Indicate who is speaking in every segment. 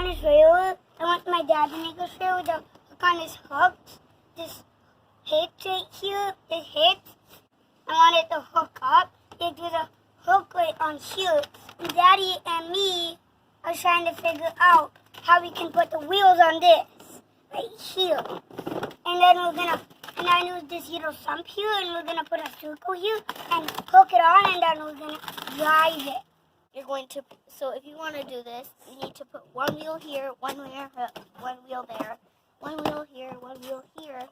Speaker 1: on a trailer. I want my dad to make a trailer to hook on this hook. This hitch right here, this hitch. I want it to hook up. There's a hook right on here. And Daddy and me are trying to figure out how we can put the wheels on this right here. And then I use this little sump here, and we're gonna put a circle here and hook it on, and then we're gonna drive it.
Speaker 2: So if you want to do this, you need to put one wheel here, one wheel there, one wheel here, one wheel here,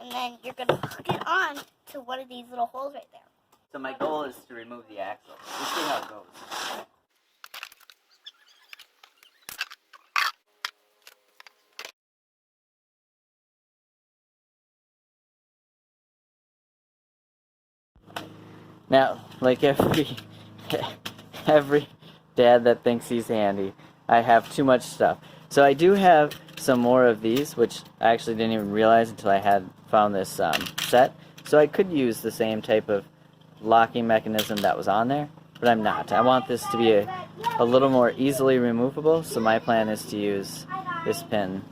Speaker 2: and then you're going to hook it on to one of these little holes right there.
Speaker 3: So my goal is to remove the axle. We'll see how it goes. Now, like every dad that thinks he's handy, I have too much stuff. So I do have some more of these, which I actually didn't even realize until I had found this set. So I could use the same type of locking mechanism that was on there, but I'm not. I want this to be a little more easily removable, so my plan is to use this pin.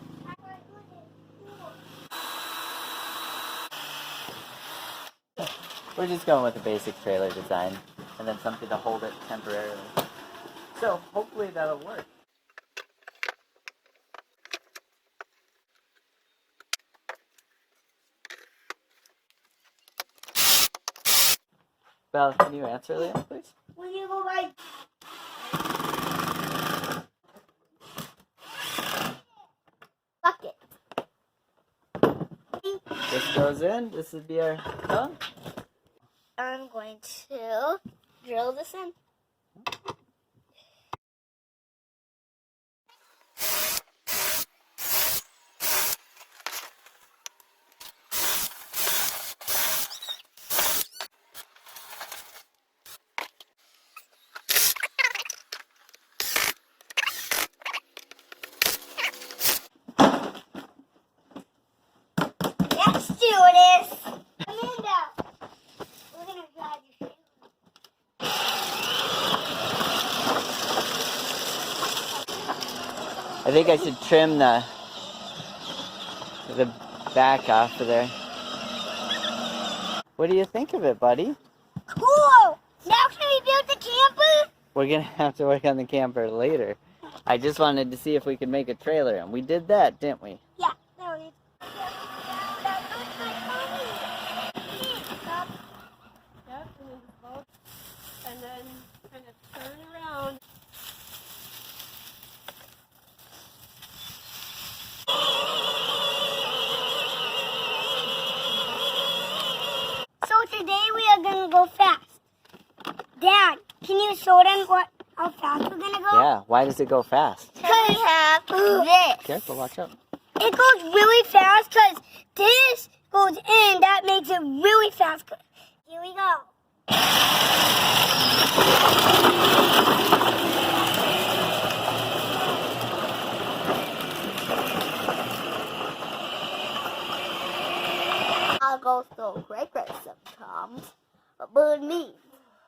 Speaker 3: We're just going with the basic trailer design, and then something to hold it temporarily. So, hopefully that'll work. Belle, can you answer Liam, please?
Speaker 1: Will you go like...
Speaker 2: Bucket.
Speaker 3: This goes in. This would be our tongue.
Speaker 2: I'm going to drill this in.
Speaker 1: Let's do this! Amanda! We're gonna drive you.
Speaker 3: I think I should trim the back off of there. What do you think of it, buddy?
Speaker 1: Cool! Now can we build the camper?
Speaker 3: We're gonna have to work on the camper later. I just wanted to see if we could make a trailer, and we did that, didn't we?
Speaker 1: Yeah, there we go.
Speaker 2: Yep, and then just bolt, and then kind of turn around.
Speaker 1: So today we are gonna go fast. Dad, can you show them how fast we're gonna go?
Speaker 3: Yeah, why does it go fast?
Speaker 2: Because we have this.
Speaker 3: Careful, watch out.
Speaker 1: It goes really fast because this goes in. That makes it really fast. Here we go.